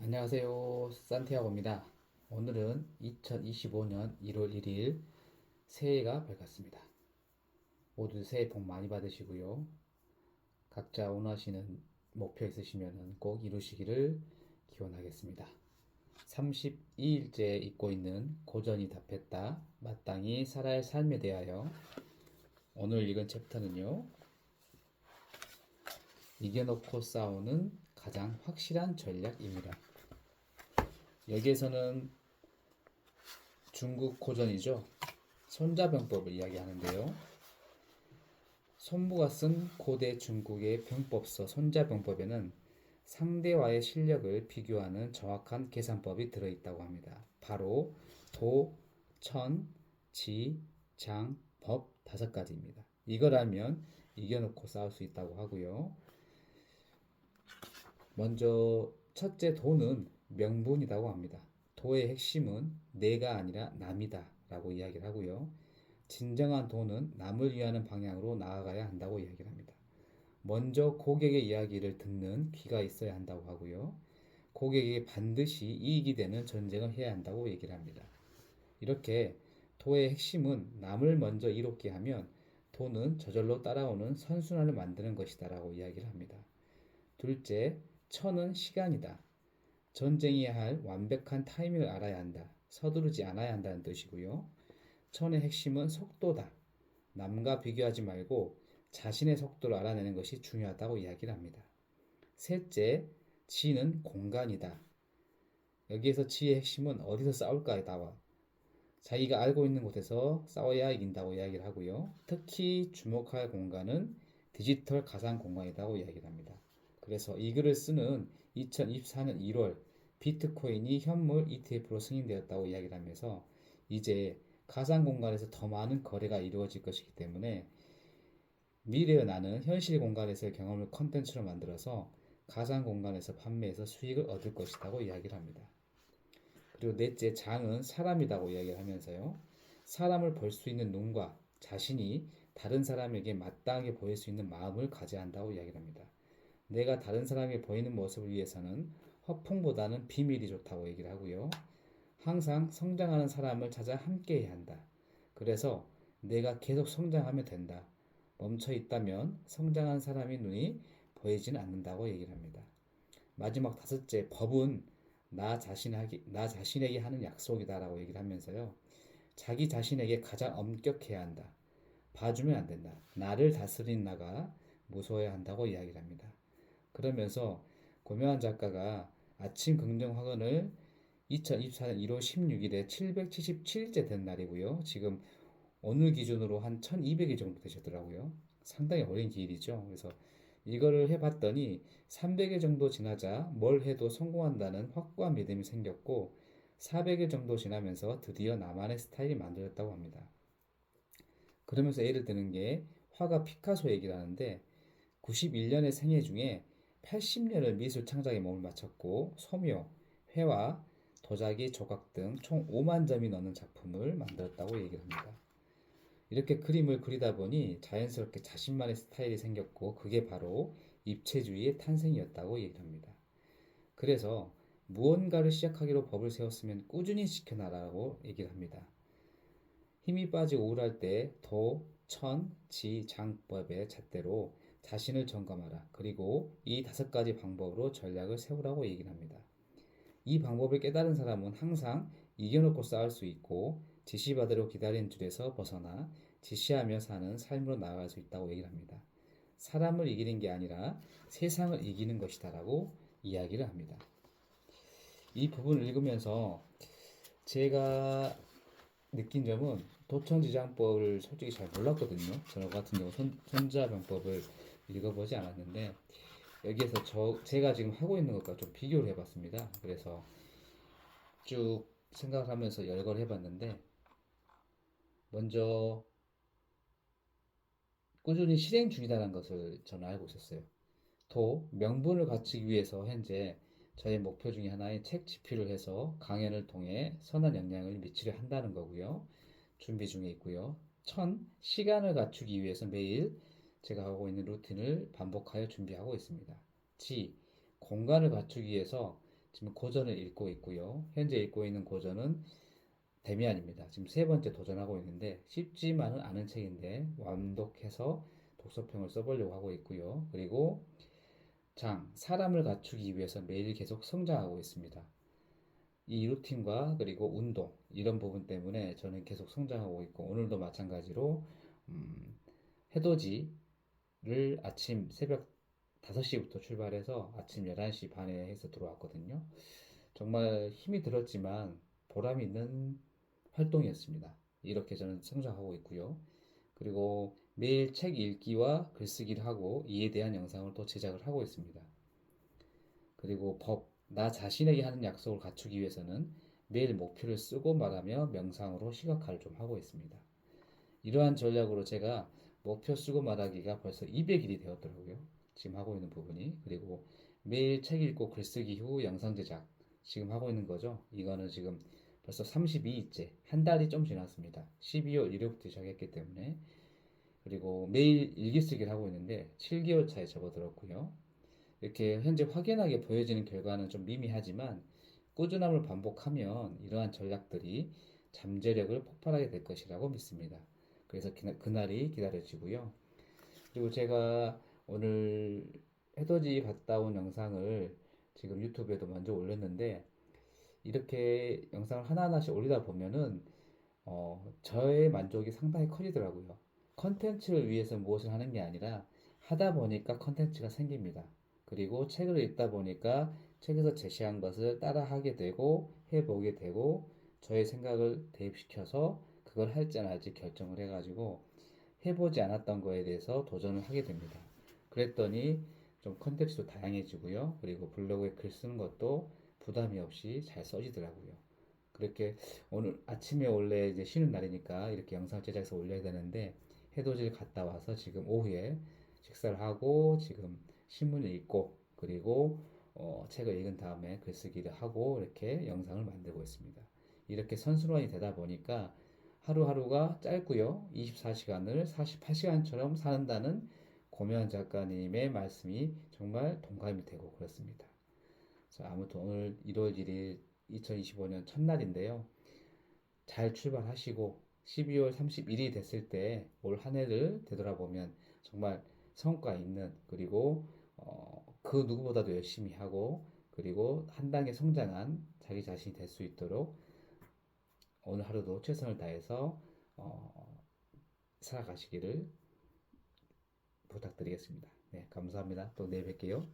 안녕하세요. 산티아고입니다. 오늘은 2025년 1월 1일 새해가 밝았습니다. 모두 새해 복 많이 받으시고요. 각자 원하시는 목표 있으시면 꼭 이루시기를 기원하겠습니다. 32일째 읽고 있는 고전이 답했다. 마땅히 살아야 할 삶에 대하여 오늘 읽은 챕터는요. 이겨놓고 싸우는 가장 확실한 전략입니다. 여기에서는 중국 고전이죠. 손자병법을 이야기하는데요. 손부가 쓴 고대 중국의 병법서 손자병법에는 상대와의 실력을 비교하는 정확한 계산법이 들어있다고 합니다. 바로 도, 천, 지, 장, 법 5가지입니다. 이걸 알면 이겨놓고 싸울 수 있다고 하고요. 먼저 첫째 도는 명분이라고 합니다. 도의 핵심은 내가 아니라 남이다 라고 이야기를 하고요. 진정한 도는 남을 위하는 방향으로 나아가야 한다고 이야기를 합니다. 먼저 고객의 이야기를 듣는 귀가 있어야 한다고 하고요. 고객에게 반드시 이익이 되는 전쟁을 해야 한다고 얘기를 합니다. 이렇게 도의 핵심은 남을 먼저 이롭게 하면 도는 저절로 따라오는 선순환을 만드는 것이다 라고 이야기를 합니다. 둘째, 천은 시간이다. 전쟁해야 할 완벽한 타이밍을 알아야 한다. 서두르지 않아야 한다는 뜻이고요. 천의 핵심은 속도다. 남과 비교하지 말고 자신의 속도를 알아내는 것이 중요하다고 이야기를 합니다. 셋째, 지는 공간이다. 여기에서 지의 핵심은 어디서 싸울까에 나와 자기가 알고 있는 곳에서 싸워야 이긴다고 이야기를 하고요. 특히 주목할 공간은 디지털 가상 공간이라고 이야기를 합니다. 그래서 이 글을 쓰는 2024년 1월 비트코인이 현물 ETF로 승인되었다고 이야기를 하면서 이제 가상 공간에서 더 많은 거래가 이루어질 것이기 때문에 미래의 나는 현실 공간에서의 경험을 컨텐츠로 만들어서 가상 공간에서 판매해서 수익을 얻을 것이라고 이야기를 합니다. 그리고 넷째, 장은 사람이라고 이야기를 하면서요. 사람을 볼 수 있는 눈과 자신이 다른 사람에게 마땅하게 보일 수 있는 마음을 가져야 한다고 이야기를 합니다. 내가 다른 사람에게 보이는 모습을 위해서는 허풍보다는 비밀이 좋다고 얘기를 하고요. 항상 성장하는 사람을 찾아 함께 해야 한다. 그래서 내가 계속 성장하면 된다. 멈춰 있다면 성장한 사람의 눈이 보이지는 않는다고 얘기를 합니다. 마지막 다섯째, 법은 나 자신에게 하는 약속이다라고 얘기를 하면서요. 자기 자신에게 가장 엄격해야 한다. 봐주면 안 된다. 나를 다스린 나가 무서워야 한다고 이야기를 합니다. 그러면서 고명한 작가가 아침 긍정 화근을 2024년 1월 16일에 777일째 된 날이고요. 지금 오늘 기준으로 한 1200일 정도 되셨더라고요. 상당히 어린 기일이죠. 그래서 이거를 해봤더니 300일 정도 지나자 뭘 해도 성공한다는 확고한 믿음이 생겼고 400일 정도 지나면서 드디어 나만의 스타일이 만들어졌다고 합니다. 그러면서 예를 드는 게 화가 피카소 얘기를 하는데 91년의 생애 중에 80년을 미술 창작에 몸을 바쳤고 소묘, 회화, 도자기, 조각 등 총 5만 점이 넘는 작품을 만들었다고 얘기를 합니다. 이렇게 그림을 그리다 보니 자연스럽게 자신만의 스타일이 생겼고 그게 바로 입체주의의 탄생이었다고 얘기를 합니다. 그래서 무언가를 시작하기로 법을 세웠으면 꾸준히 지켜나라고 얘기를 합니다. 힘이 빠지고 우울할 때 도, 천, 지, 장법의 잣대로 자신을 점검하라. 그리고 이 5가지 방법으로 전략을 세우라고 얘기를 합니다. 이 방법을 깨달은 사람은 항상 이겨놓고 싸울 수 있고 지시받으러 기다리는 줄에서 벗어나 지시하며 사는 삶으로 나아갈 수 있다고 얘기를 합니다. 사람을 이기는 게 아니라 세상을 이기는 것이다라고 이야기를 합니다. 이 부분을 읽으면서 제가 느낀 점은 도청지장법을 솔직히 잘 몰랐거든요. 저 같은 경우 손자병법을 읽어보지 않았는데 여기에서 제가 지금 하고 있는 것과 좀 비교를 해봤습니다. 그래서 쭉 생각을 하면서 열거를 해봤는데 먼저 꾸준히 실행 중이라는 것을 저는 알고 있었어요. 또 명분을 갖추기 위해서 현재 저의 목표 중에 하나인 책 집필을 해서 강연을 통해 선한 영향을 미치려 한다는 거고요. 준비 중에 있고요. 시간을 갖추기 위해서 매일 제가 하고 있는 루틴을 반복하여 준비하고 있습니다. 공간을 갖추기 위해서 지금 고전을 읽고 있고요. 현재 읽고 있는 고전은 데미안입니다. 지금 세 번째 도전하고 있는데 쉽지만은 않은 책인데 완독해서 독서평을 써보려고 하고 있고요. 그리고 사람을 갖추기 위해서 매일 계속 성장하고 있습니다. 이 루틴과 그리고 운동 이런 부분 때문에 저는 계속 성장하고 있고 오늘도 마찬가지로 음, 해돋이를 아침 새벽 5시부터 출발해서 아침 11시 반에 해서 들어왔거든요. 정말 힘이 들었지만 보람이 있는 활동이었습니다. 이렇게 저는 성장하고 있고요. 그리고 매일 책 읽기와 글쓰기를 하고 이에 대한 영상을 또 제작을 하고 있습니다. 그리고 나 자신에게 하는 약속을 갖추기 위해서는 매일 목표를 쓰고 말하며 명상으로 시각화를 좀 하고 있습니다. 이러한 전략으로 제가 목표 쓰고 말하기가 벌써 200일이 되었더라고요. 지금 하고 있는 부분이. 그리고 매일 책 읽고 글쓰기 후 영상 제작 지금 하고 있는 거죠. 이거는 지금 벌써 32일째, 한 달이 좀 지났습니다. 12월 1일부터 시작했기 때문에. 그리고 매일 일기쓰기를 하고 있는데 7개월 차에 접어들었고요. 이렇게 현재 확연하게 보여지는 결과는 좀 미미하지만 꾸준함을 반복하면 이러한 전략들이 잠재력을 폭발하게 될 것이라고 믿습니다. 그래서 그날이 기다려지고요. 그리고 제가 오늘 해돋이 갔다 온 영상을 지금 유튜브에도 먼저 올렸는데 이렇게 영상을 하나하나씩 올리다 보면은 저의 만족이 상당히 커지더라고요. 컨텐츠를 위해서 무엇을 하는 게 아니라 하다 보니까 컨텐츠가 생깁니다. 그리고 책을 읽다 보니까 책에서 제시한 것을 따라 하게 되고 해보게 되고 저의 생각을 대입시켜서 그걸 할지 안 할지 결정을 해가지고 해보지 않았던 거에 대해서 도전을 하게 됩니다. 그랬더니 좀 컨텐츠도 다양해지고요. 그리고 블로그에 글 쓰는 것도 부담이 없이 잘 써지더라고요. 그렇게 오늘 아침에 원래 이제 쉬는 날이니까 이렇게 영상 제작해서 올려야 되는데 해돋이를 갔다 와서 지금 오후에 식사를 하고 지금 신문을 읽고 그리고 책을 읽은 다음에 글쓰기를 하고 이렇게 영상을 만들고 있습니다. 이렇게 선순환이 되다 보니까 하루하루가 짧고요. 24시간을 48시간처럼 산다는 고면 작가님의 말씀이 정말 동감이 되고 그렇습니다. 자, 아무튼 오늘 1월 1일 2025년 첫날인데요. 잘 출발하시고 12월 31일이 됐을 때 올 한 해를 되돌아보면 정말 성과 있는 그리고 그 누구보다도 열심히 하고 그리고 한 단계 성장한 자기 자신이 될 수 있도록 오늘 하루도 최선을 다해서 살아가시기를 부탁드리겠습니다. 네, 감사합니다. 또 내일 뵐게요.